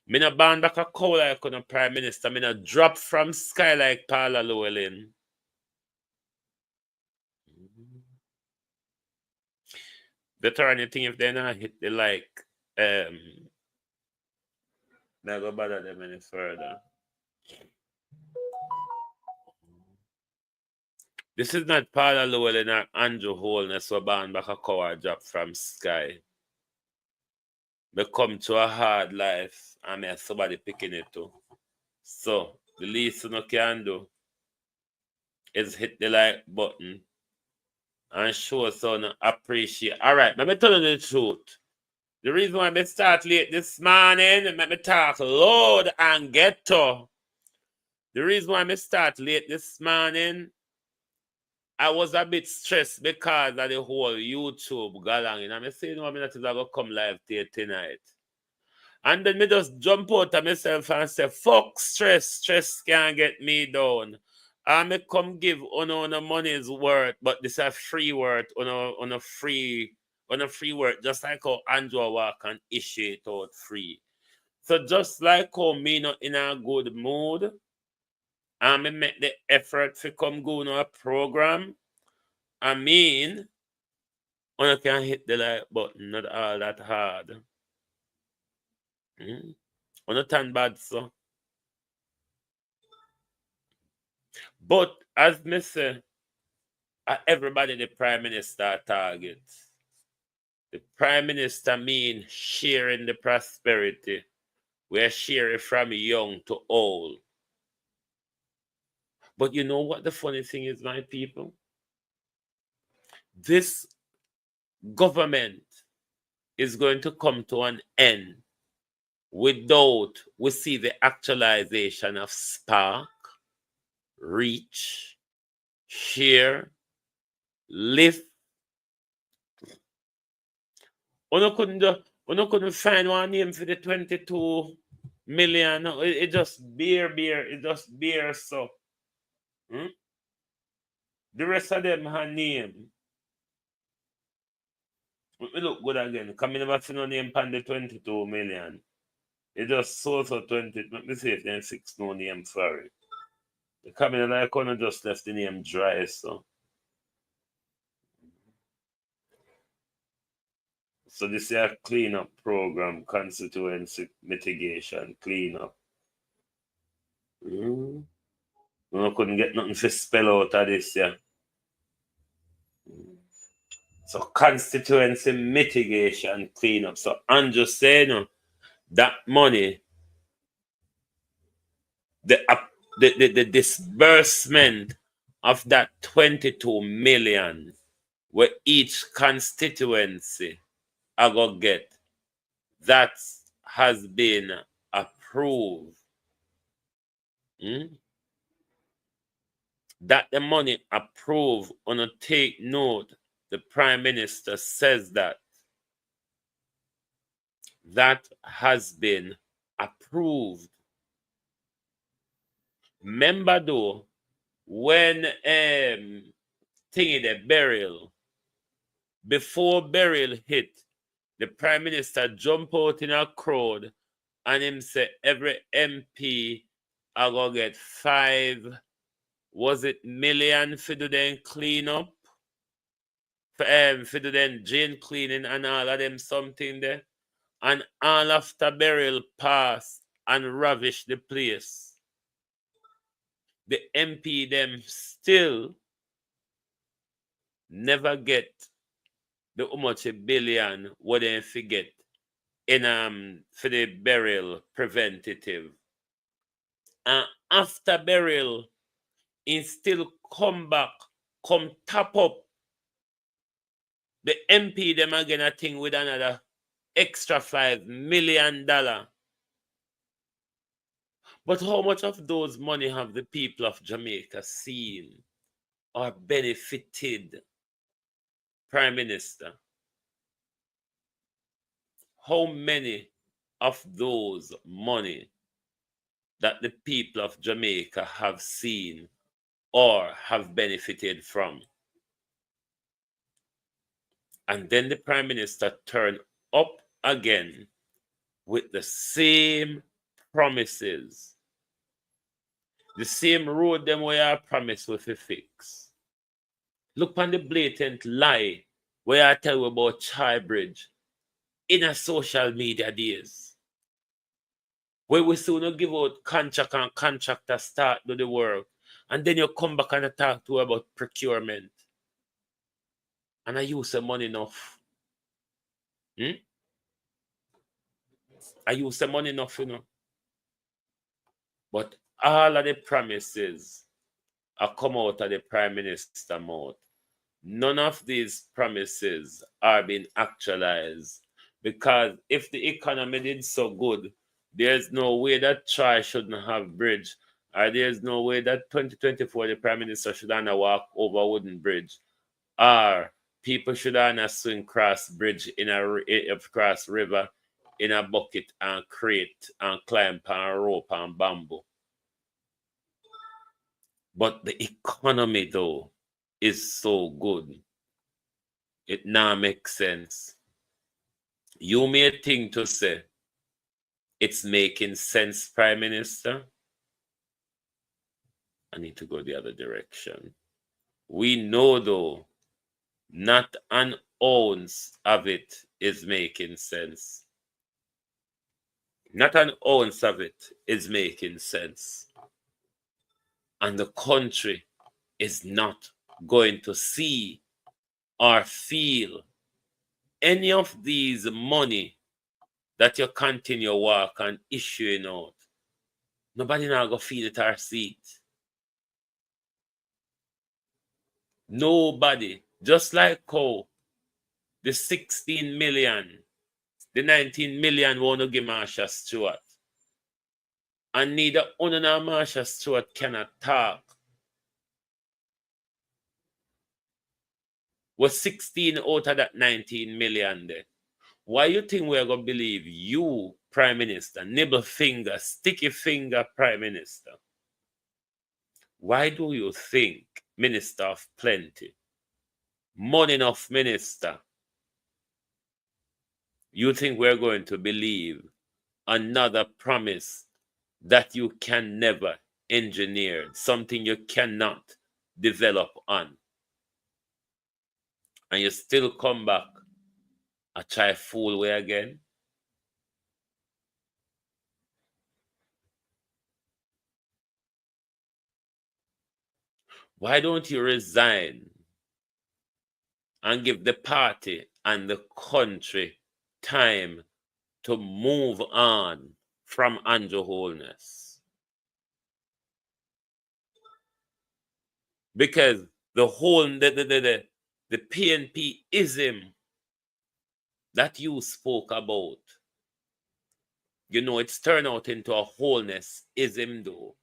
Me no ban back a cow like on a prime minister. Me no drop from sky like Paula Llewellyn. Better anything if they not hit the like. Not go bother them any further. This is not Paula Llewellyn or Andrew Holness who ban back a cow or drop from sky. They come to a hard life and me have somebody picking it too. So the least you can do is hit the like button and show some appreciate. Alright, let me tell you the truth. The reason why I start late this morning and let me talk loud and ghetto. The reason why I start late this morning, I was a bit stressed because of the whole YouTube galang. And I say, no, I'm not going to come live here tonight. And then me just jump out of myself and say, fuck stress. Stress can't get me down. I may come give on a money's worth, but this is a free word on a free word, just like how Andrew walk and issue it out free. So just like how me not in a good mood, and me make the effort to come go on a program, I mean, when I can hit the like button, not all that hard. On a turn bad, so. But as me say, everybody the Prime Minister target. The Prime Minister mean sharing the prosperity. We're sharing from young to old. But you know what the funny thing is, my people? This government is going to come to an end without we see the actualization of Spark, Reach, Share, Lift. We couldn't find one name for the 22 million. It just beer. It just beer so. The rest of them have name. We look good again. Come in about no name on the 22 million. It just so 20. Let me see if there's 6 no name for it. The cabinet icon just left the name dry, so. So this is a cleanup program, constituency mitigation, cleanup. I couldn't get nothing to spell out of this, yeah. So constituency mitigation, cleanup. So Andrew saying that money, the disbursement of that 22 million where each constituency I go get that has been approved. That the money approved, on a take note, the Prime Minister says that has been approved. Remember though, when thingy the burial, before burial hit, the Prime Minister jump out in a crowd and him say every MP I go get 5 million for do them clean up, for do them drain cleaning and all of them something there. And all after burial pass and ravish the place. The MP them still never get the how much a billion what they forget in for the burial preventative. And after burial, he still come back, come top up the MP them again a thing with another extra $5 million. But how much of those money have the people of Jamaica seen or benefited, Prime Minister? How many of those money that the people of Jamaica have seen or have benefited from? And then the Prime Minister turned up again with the same promises. The same road them where I promised with a fix. Look on the blatant lie where I tell you about Chai Bridge in a social media days. Where we soon give out contract and contractor start do the work. And then you come back and talk to about procurement. And I use the money enough. I use the money enough, you know. But all of the promises are come out of the Prime Minister mouth. None of these promises are being actualized. Because if the economy did so good, there's no way that Chai shouldn't have bridge. Or there's no way that 2024 the Prime Minister should have walk over a wooden bridge. Or people should have swing cross bridge in a cross river in a bucket and crate and climb on rope and bamboo. But the economy though is so good. It now makes sense. You may think to say it's making sense, Prime Minister. I need to go the other direction. We know though, not an ounce of it is making sense. Not an ounce of it is making sense. And the country is not going to see or feel any of these money that you continue work and issuing out. Nobody now go feel it or see it. Nobody. Just like how the 16 million, the 19 million want to give Marsha Stewart. And neither Una nor Marsha Stewart cannot talk. Was 16 out of that 19 million there. Why you think we're going to believe you, Prime Minister, nibble finger, sticky finger Prime Minister? Why do you think, Minister of Plenty, money enough Minister, you think we're going to believe another promise that you can never engineer, something you cannot develop on? And you still come back and try fool way again? Why don't you resign and give the party and the country time to move on from Andrew Holness? Because the whole the PNP-ism that you spoke about, you know, it's turned out into a wholeness-ism though.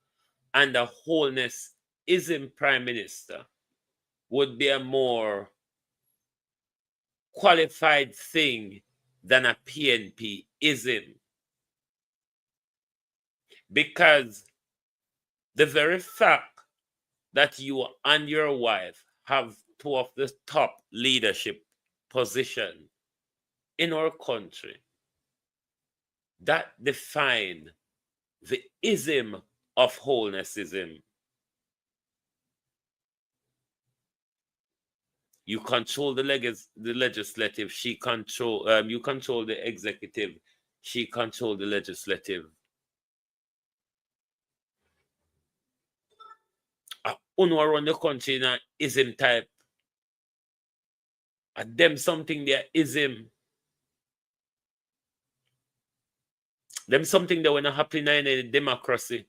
And a wholeness-ism prime minister would be a more qualified thing than a PNP-ism. Because the very fact that you and your wife have two of the top leadership position in our country, that define the ism of wholenessism. You control the legislative, she control, you control the executive, she control the legislative. Uno around the country in a ism type. And them something there ism. Them something that when happen in a democracy.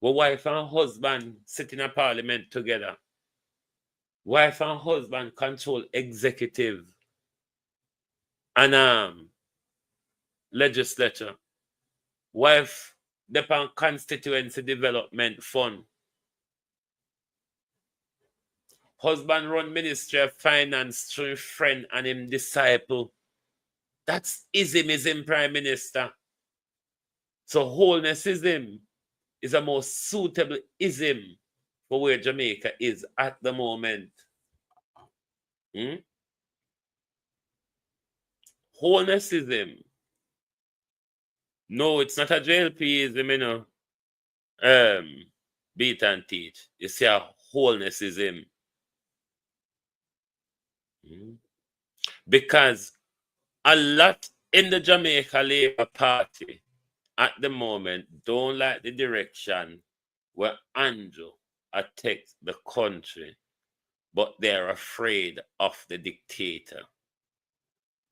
Where wife and husband sit in a parliament together. Wife and husband control executive and legislature. Wife depend constituency development fund. Husband run Ministry of Finance through friend and him disciple. That's ism prime minister. So wholenessism is a more suitable ism for where Jamaica is at the moment. Wholenessism. No, it's not a JLP-ism, you know. Beat and teach. You see a wholenessism. Because a lot in the Jamaica Labour Party at the moment don't like the direction where Andrew takes the country, but they're afraid of the dictator.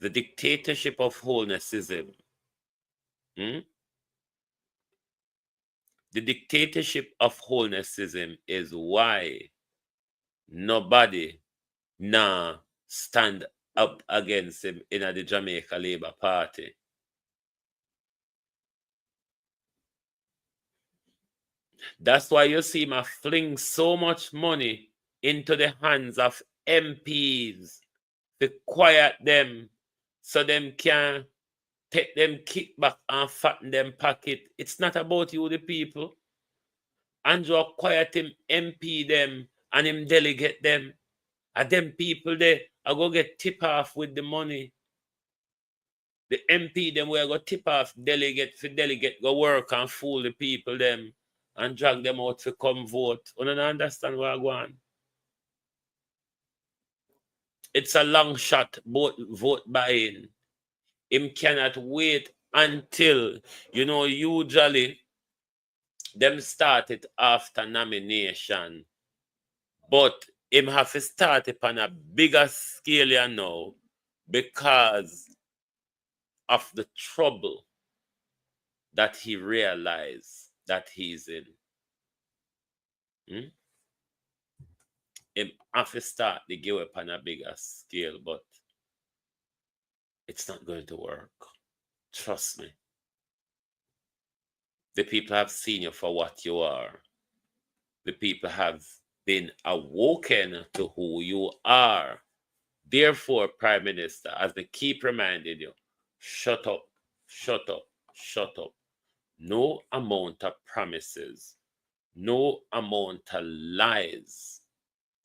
The dictatorship of wholenessism. The dictatorship of wholenessism is why nobody now stand up against him in the Jamaica Labour Party. That's why you see him fling so much money into the hands of MPs to quiet them so them can take them kickback and fatten them pocket. It's not about you, the people. Andrew quiet him, MP them, and him delegate them. And them people there are go get tip off with the money. The MP them will go tip off delegate for delegate, go work and fool the people them and drag them out to come vote. You don't understand what I want? It's a long shot, vote buying. Him cannot wait until, you know, usually them start it after nomination. But him have to start it on a bigger scale you know because of the trouble that he realized that he's in. Him have to start the give up on a bigger scale, but it's not going to work. Trust me. The people have seen you for what you are. The people have been awoken to who you are. Therefore, Prime Minister, as they keep reminding you, shut up, shut up, shut up. No amount of promises, no amount of lies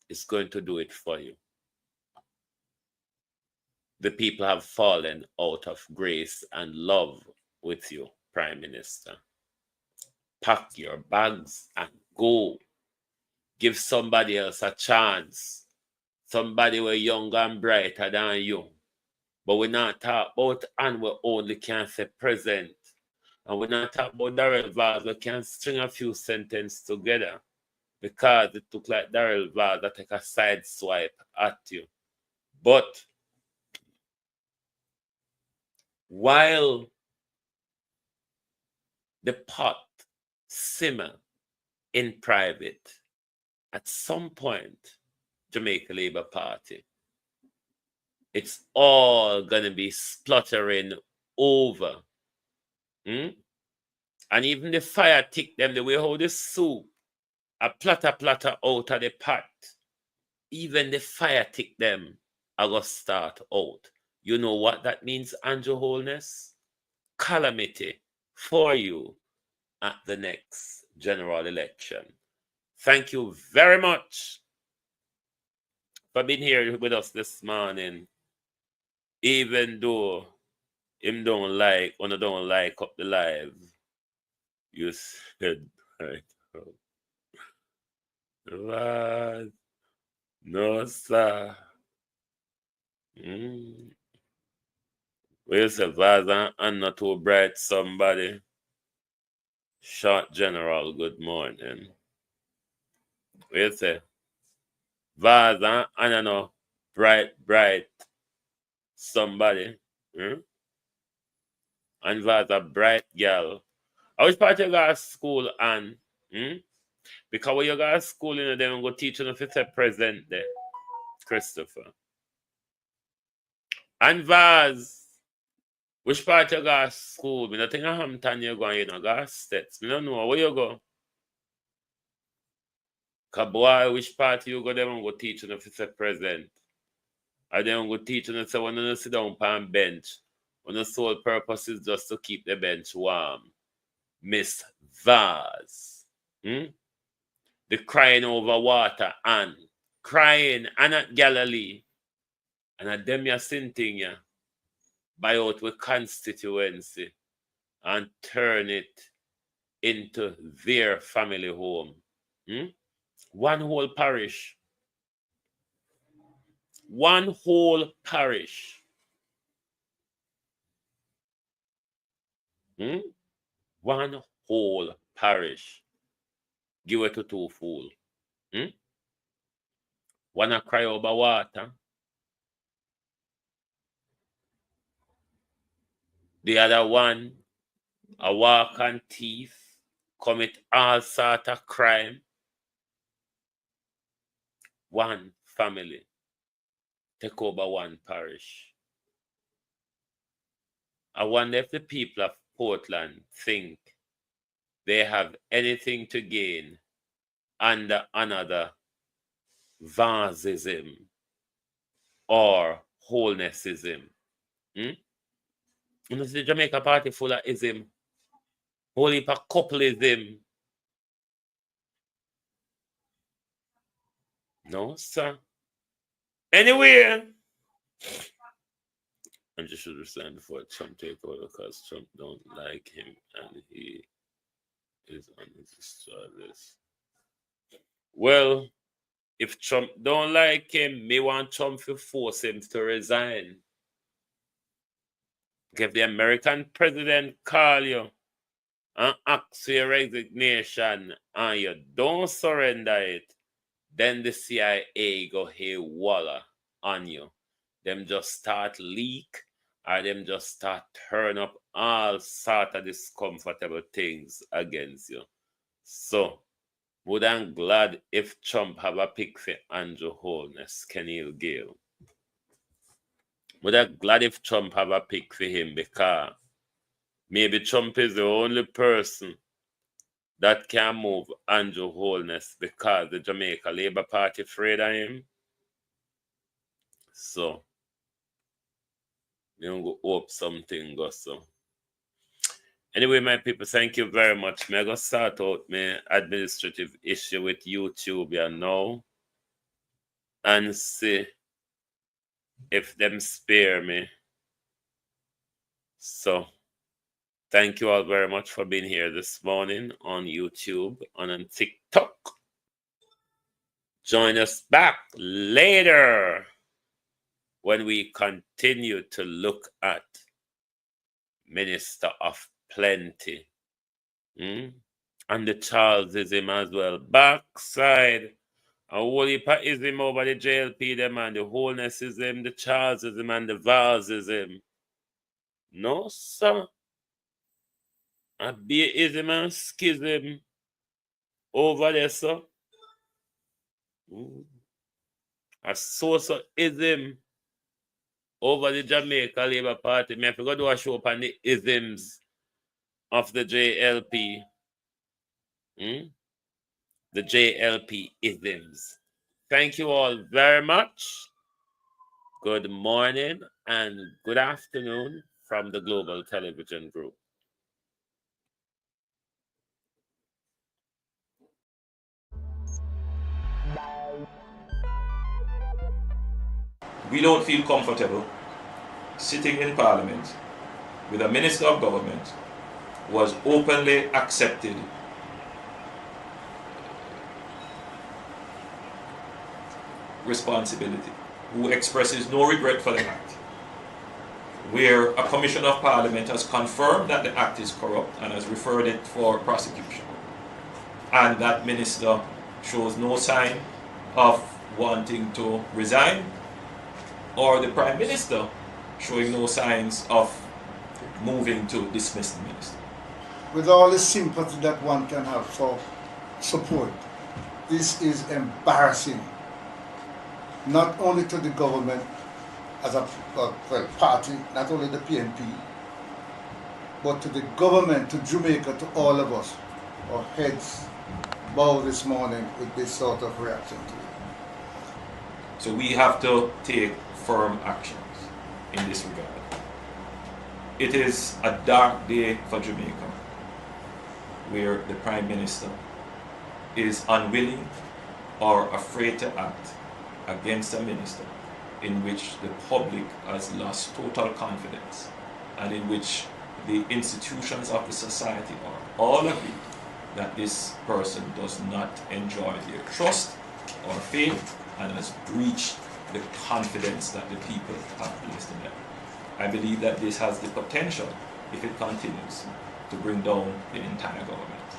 is going to do it for you. The people have fallen out of grace and love with you, Prime Minister. Pack your bags and go. Give somebody else a chance. Somebody who is younger and brighter than you. But we're not talking about and we only can say present. And we're not talking about Darrell Vaz. We can string a few sentences together. Because it look like Darrell Vaz that take a side swipe at you. But while the pot simmer in private, at some point, Jamaica Labour Party it's all going to be spluttering over. And even the fire tick them, the way how the soup a platter out of the pot, even the fire tick them are going to start out. You know what that means, Andrew Holness? Calamity for you at the next general election. Thank you very much for being here with us this morning. Even though him don't like up the live, you said right. What? No, sir. Where's the vase and not too bright somebody? Short General, good morning. Where's the vase and no bright somebody? And vase a bright girl. I wish part you go to school and because when you go to school, you know, they go teach you if it's a present there, Christopher. And Vaz, which part you go to school? Me don't think of Hampton you going, you know, go to States. Me don't know where you go. Because boy, which part you go, they go teach you if it's a present. Or they go teach you say when you sit down on bench, when the sole purpose is just to keep the bench warm. Miss Vaz. The crying over water and crying and at Galilee. And at them you're sinting ya. Buy out with constituency and turn it into their family home. One whole parish. One whole parish. One whole parish. Give it to two fools. One a cry over water. The other one a walk on thief, commit all sort of crime. One family take over one parish. I wonder if the people of Portland think they have anything to gain under another Vazism or wholenessism. You know, the Jamaica party full of ism. Whole heap of coupleism. No, sir. Anyway, I just should understand before Trump take over because Trump don't like him and he is on his service. Well, if Trump don't like him, me want Trump to force him to resign. If the American president call you and ask for your resignation and you don't surrender it, then the CIA go haywire on you. Them just start leak or them just start turn up all sort of discomfortable things against you. So, would I'm glad if Trump have a pick for Andrew Holness, Kenny Gale. Would I'm glad if Trump have a pick for him because maybe Trump is the only person that can move Andrew Holness because the Jamaica Labour Party afraid of him. So, you go hope something goes so. Anyway, my people, thank you very much. I'm going to start out my administrative issue with YouTube now and see if them spare me. So, thank you all very much for being here this morning on YouTube and on TikTok. Join us back later when we continue to look at Minister of Plenty. And the Charlesism as well. Backside. A whole heap of ism over the JLP them and the wholenessism, the Charlesism and the Valsism. No, sir. A Beaism and schism over there, sir. A social-ism over the Jamaica Labour Party. Me have to go do a show up on the isms of the JLP. The JLP isms. Thank you all very much. Good morning and good afternoon from the Global Television Group. We don't feel comfortable sitting in Parliament with a Minister of Government who has openly accepted responsibility, who expresses no regret for the act, where a Commission of Parliament has confirmed that the act is corrupt and has referred it for prosecution, and that Minister shows no sign of wanting to resign, or the Prime Minister showing no signs of moving to dismiss the Minister. With all the sympathy that one can have for support, this is embarrassing, not only to the government as a party, not only the PNP, but to the government, to Jamaica, to all of us. Our heads bow this morning with this sort of reaction to it. So we have to take firm actions in this regard. It is a dark day for Jamaica, where the Prime Minister is unwilling or afraid to act against a minister in which the public has lost total confidence and in which the institutions of the society are all agree that this person does not enjoy their trust or faith and has breached the confidence that the people have placed in them. I believe that this has the potential, if it continues, to bring down the entire government.